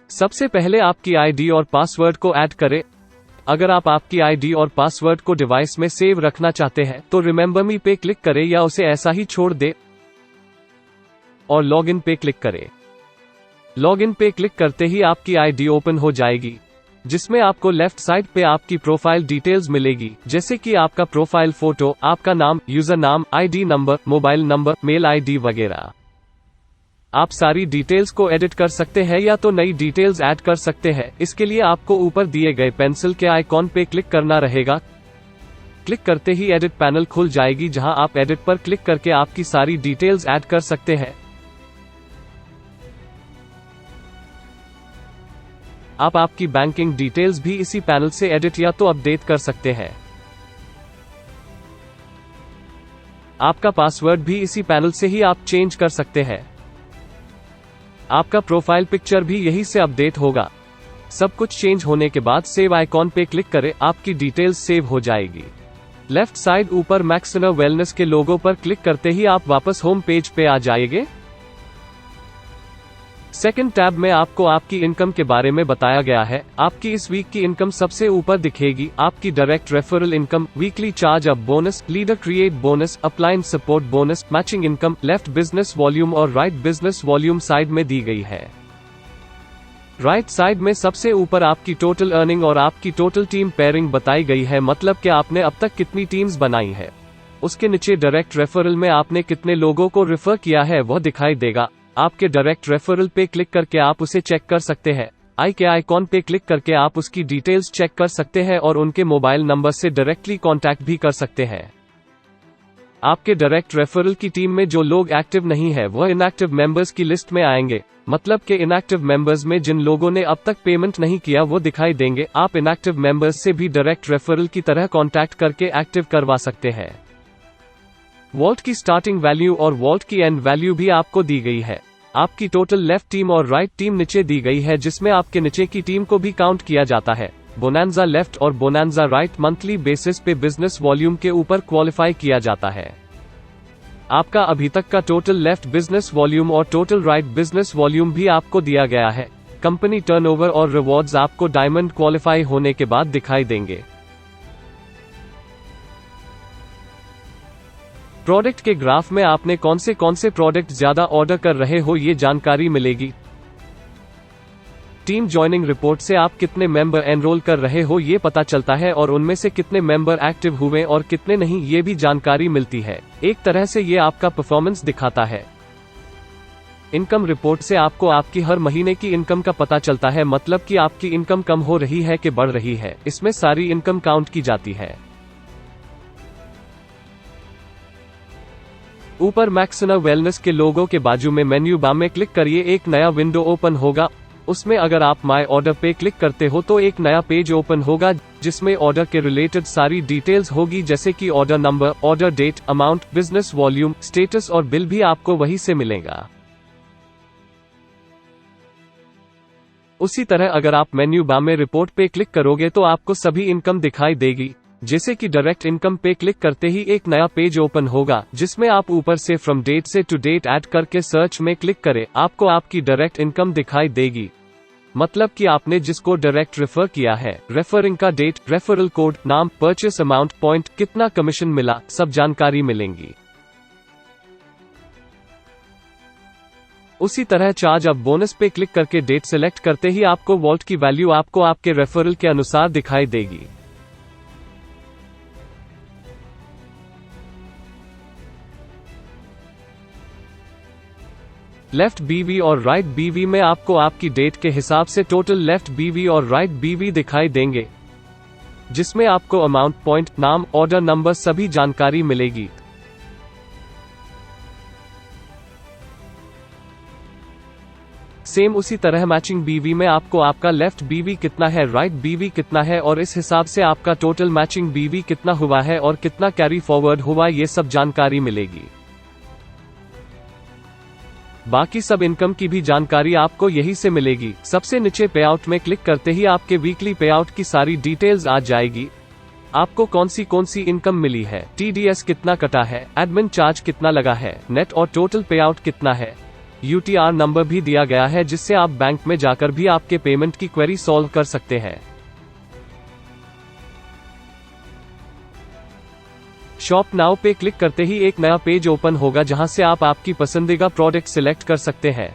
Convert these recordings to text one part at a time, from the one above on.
सबसे पहले आपकी आईडी और पासवर्ड को ऐड करें। अगर आप आपकी आईडी और पासवर्ड को डिवाइस में सेव रखना चाहते हैं तो रिमेंबर मी पे क्लिक करें या उसे ऐसा ही छोड़ दें और लॉगिन पे क्लिक करें। लॉगिन पे क्लिक करते ही आपकी आईडी ओपन हो जाएगी, जिसमें आपको लेफ्ट साइड पे आपकी प्रोफाइल डिटेल्स मिलेगी, जैसे कि आपका प्रोफाइल फोटो, आपका नाम, यूजर नाम, ID number, mobile number, mail ID वगैरह। आप सारी डिटेल्स को एडिट कर सकते हैं या तो नई डिटेल्स ऐड कर सकते हैं। इसके लिए आपको ऊपर दिए गए पेंसिल के आइकॉन पे क्लिक करना रहेगा। क्लिक करते ही एडिट पैनल खुल जाएगी, जहां आप एडिट पर क्लिक करके आपकी सारी डिटेल्स ऐड कर सकते हैं। आप आपकी बैंकिंग डिटेल्स भी इसी पैनल से एडिट या तो अपडेट कर सकते हैं। आपका पासवर्ड भी इसी पैनल से ही आप चेंज कर सकते हैं। आपका प्रोफाइल पिक्चर भी यही से अपडेट होगा। सब कुछ चेंज होने के बाद सेव आइकॉन पे क्लिक करें, आपकी डिटेल्स सेव हो जाएगी। लेफ्ट साइड ऊपर मैक्सिनर वेलनेस के लोगो पर क्लिक करते ही आप वापस होम पेज पे आ जाएंगे। सेकंड टैब में आपको आपकी इनकम के बारे में बताया गया है। आपकी इस वीक की इनकम सबसे ऊपर दिखेगी। आपकी direct referral income, weekly charge up bonus, leader create bonus, upline support bonus, matching income, left business volume और राइट बिजनेस वॉल्यूम साइड में दी गई है। राइट साइड में सबसे ऊपर आपकी टोटल अर्निंग और आपकी टोटल टीम पेयरिंग बताई गई है, मतलब कि आपने अब तक कितनी टीम्स बनाई है। उसके नीचे डायरेक्ट रेफरल में आपने कितने लोगों को रेफर किया है वह दिखाई देगा। आपके डायरेक्ट रेफरल पे क्लिक करके आप उसे चेक कर सकते हैं। आई के आइकॉन पे क्लिक करके आप उसकी डिटेल्स चेक कर सकते हैं और उनके मोबाइल नंबर से डायरेक्टली कांटेक्ट भी कर सकते हैं। आपके डायरेक्ट रेफरल की टीम में जो लोग एक्टिव नहीं है वह इनएक्टिव मेंबर्स की लिस्ट में आएंगे, मतलब कि इनएक्टिव मेंबर्स में जिन लोगों ने अब तक पेमेंट नहीं किया वो दिखाई देंगे। आप इनएक्टिव मेंबर्स से भी डायरेक्ट रेफरल की तरह कांटेक्ट करके एक्टिव करवा सकते हैं। वॉल्ट की स्टार्टिंग वैल्यू और वॉल्ट की एंड वैल्यू भी आपको दी गई है। आपकी टोटल लेफ्ट टीम और राइट टीम नीचे दी गई है, जिसमें आपके नीचे की टीम को भी काउंट किया जाता है। बोनांजा लेफ्ट और बोनांजा राइट मंथली बेसिस पे बिजनेस वॉल्यूम के ऊपर क्वालिफाई किया जाता है। आपका अभी तक का टोटल लेफ्ट बिजनेस वॉल्यूम और टोटल राइट बिजनेस वॉल्यूम भी आपको दिया गया है। कंपनी टर्नओवर और रिवॉर्ड्स आपको डायमंड क्वालिफाई होने के बाद दिखाई देंगे। प्रोडक्ट के ग्राफ में आपने कौन से प्रोडक्ट ज्यादा ऑर्डर कर रहे हो ये जानकारी मिलेगी। टीम ज्वाइनिंग रिपोर्ट से आप कितने मेंबर एनरोल कर रहे हो ये पता चलता है और उनमें से कितने मेंबर एक्टिव हुए और कितने नहीं ये भी जानकारी मिलती है। एक तरह से ये आपका परफॉर्मेंस दिखाता है। इनकम रिपोर्ट से आपको आपकी हर महीने की इनकम का पता चलता है, मतलब कि आपकी इनकम कम हो रही है कि बढ़ रही है। इसमें सारी इनकम काउंट की जाती है। ऊपर मैक्सिनर वेलनेस के लोगो के बाजू में मेन्यू बार में क्लिक करिए, एक नया विंडो ओपन होगा। उसमें अगर आप माय ऑर्डर पे क्लिक करते हो तो एक नया पेज ओपन होगा, जिसमें ऑर्डर के रिलेटेड सारी डिटेल्स होगी, जैसे कि order number, order date, amount, business volume, status और बिल भी आपको वहीं से मिलेगा। उसी तरह अगर आप मेन्यू बार में रिपोर्ट पे क्लिक करोगे तो आपको सभी इनकम दिखाई देगी। जैसे कि डायरेक्ट इनकम पे क्लिक करते ही एक नया पेज ओपन होगा, जिसमें आप ऊपर से फ्रॉम डेट से टू डेट ऐड करके सर्च में क्लिक करें, आपको आपकी डायरेक्ट इनकम दिखाई देगी। मतलब कि आपने जिसको डायरेक्ट रेफर किया है, रेफरिंग का डेट, रेफरल कोड, नाम, परचेस अमाउंट, पॉइंट, कितना कमीशन मिला, सब जानकारी मिलेंगी। उसी तरह चार्ज अप बोनस पे क्लिक करके डेट सिलेक्ट करते ही आपको वॉल्ट की वैल्यू आपको आपके रेफरल के अनुसार दिखाई देगी। लेफ्ट बीवी और राइट बीवी में आपको आपकी डेट के हिसाब से टोटल लेफ्ट बीवी और राइट बीवी दिखाई देंगे, जिसमें आपको अमाउंट, पॉइंट, नाम, ऑर्डर नंबर सभी जानकारी मिलेगी। सेम उसी तरह मैचिंग बीवी में आपको आपका लेफ्ट बीवी कितना है, राइट बीवी कितना है और इस हिसाब से आपका टोटल मैचिंग बीवी कितना हुआ है और कितना कैरी फॉरवर्ड हुआ, ये सब जानकारी मिलेगी। बाकी सब इनकम की भी जानकारी आपको यही से मिलेगी। सबसे नीचे पेआउट में क्लिक करते ही आपके वीकली पेआउट की सारी डिटेल्स आ जाएगी। आपको कौन सी इनकम मिली है, TDS कितना कटा है, एडमिन चार्ज कितना लगा है, नेट और टोटल पेआउट कितना है, UTR नंबर भी दिया गया है, जिससे आप बैंक में जाकर भी आपके पेमेंट की क्वेरी सॉल्व कर सकते हैं। शॉप नाउ पे क्लिक करते ही एक नया पेज ओपन होगा, जहां से आप आपकी पसंदीदा प्रोडक्ट सिलेक्ट कर सकते हैं।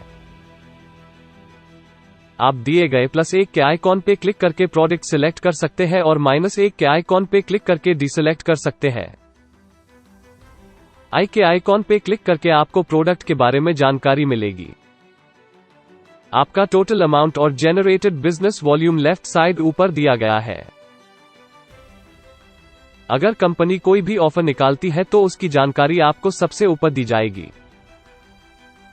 आप दिए गए +1 के आइकॉन पे क्लिक करके प्रोडक्ट सिलेक्ट कर सकते हैं और -1 के आइकॉन पे क्लिक करके डिसेलेक्ट कर सकते हैं। आई के आइकॉन पे क्लिक करके आपको प्रोडक्ट के बारे में जानकारी मिलेगी। आपका टोटल अमाउंट और generated business volume left side ऊपर दिया गया है। अगर कंपनी कोई भी ऑफर निकालती है तो उसकी जानकारी आपको सबसे ऊपर दी जाएगी।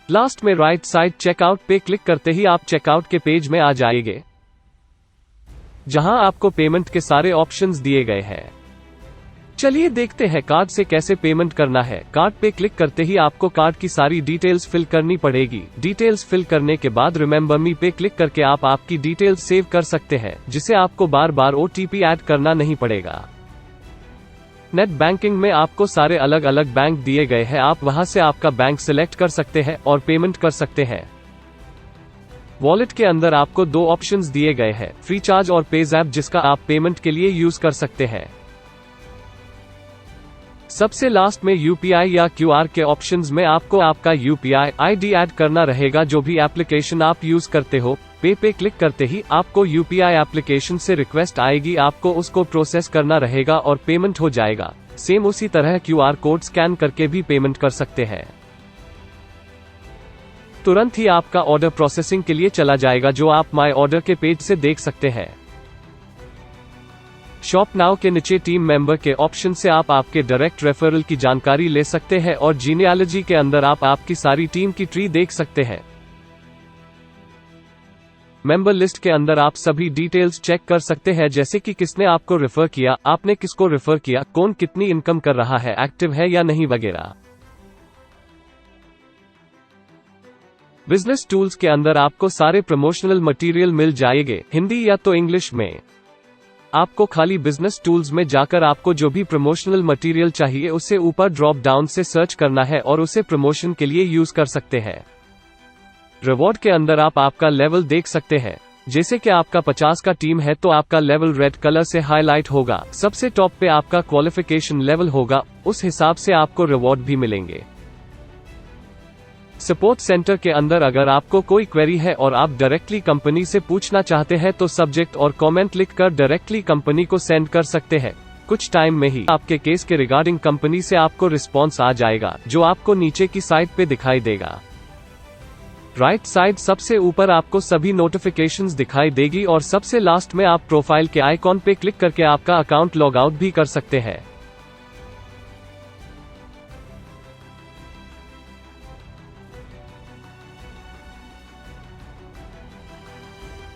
लास्ट में राइट साइड चेकआउट पे क्लिक करते ही आप चेकआउट के पेज में आ जाएंगे, जहां आपको पेमेंट के सारे ऑप्शंस दिए गए हैं। चलिए देखते हैं कार्ड से कैसे पेमेंट करना है। कार्ड पे क्लिक करते ही आपको कार्ड की सारी डिटेल्स फिल करनी पड़ेगी। डिटेल्स फिल करने के बाद रिमेंबर मी पे क्लिक करके आप आपकी डिटेल्स सेव कर सकते हैं, जिसे आपको बार बार OTP ऐड करना नहीं पड़ेगा। नेट बैंकिंग में आपको सारे अलग अलग बैंक दिए गए हैं, आप वहां से आपका बैंक सिलेक्ट कर सकते हैं और पेमेंट कर सकते हैं। वॉलेट के अंदर आपको 2 ऑप्शंस दिए गए हैं, फ्रीचार्ज और पेज़ैप, जिसका आप पेमेंट के लिए यूज कर सकते हैं। सबसे लास्ट में UPI या QR के ऑप्शंस में आपको आपका UPI ID ऐड करना रहेगा, जो भी एप्लीकेशन आप यूज करते हो। पे क्लिक करते ही आपको UPI एप्लीकेशन से रिक्वेस्ट आएगी, आपको उसको प्रोसेस करना रहेगा और पेमेंट हो जाएगा। सेम उसी तरह QR कोड स्कैन करके भी पेमेंट कर सकते हैं। तुरंत ही आपका ऑर्डर प्रोसेसिंग के लिए चला जाएगा, जो आप माय ऑर्डर के पेज से देख सकते हैं। शॉप नाउ के नीचे टीम मेंबर के ऑप्शन से आप आपके डायरेक्ट रेफरल की जानकारी ले सकते हैं और जीनियोलॉजी के अंदर आप आपकी सारी टीम की ट्री देख सकते हैं। मेंबर लिस्ट के अंदर आप सभी डिटेल्स चेक कर सकते हैं, जैसे कि किसने आपको रेफर किया, आपने किसको रेफर किया, कौन कितनी इनकम कर रहा है, एक्टिव है या नहीं वगैरह। बिजनेस टूल्स के अंदर आपको सारे प्रमोशनल मटेरियल मिल जाएंगे, हिंदी या तो इंग्लिश में। आपको खाली बिजनेस टूल्स में जाकर आपको जो भी प्रमोशनल मटेरियल चाहिए उसे ऊपर ड्रॉप डाउन से सर्च करना है और उसे प्रमोशन के लिए यूज कर सकते हैं। रिवॉर्ड के अंदर आप आपका लेवल देख सकते हैं, जैसे कि आपका 50 का टीम है तो आपका लेवल रेड कलर से हाईलाइट होगा। सबसे टॉप पे आपका क्वालिफिकेशन लेवल होगा, उस हिसाब से आपको रिवॉर्ड भी मिलेंगे। सपोर्ट सेंटर के अंदर अगर आपको कोई क्वेरी है और आप डायरेक्टली कंपनी से पूछना चाहते हैं तो सब्जेक्ट और कमेंट लिखकर डायरेक्टली कंपनी को सेंड कर सकते हैं। कुछ टाइम में ही आपके केस के रिगार्डिंग कंपनी से आपको रिस्पॉन्स आ जाएगा, जो आपको नीचे की साइड पे दिखाई देगा। राइट साइड सबसे ऊपर आपको सभी नोटिफिकेशंस दिखाई देगी और सबसे लास्ट में आप प्रोफाइल के आइकॉन पे क्लिक करके आपका अकाउंट लॉग आउट भी कर सकते हैं।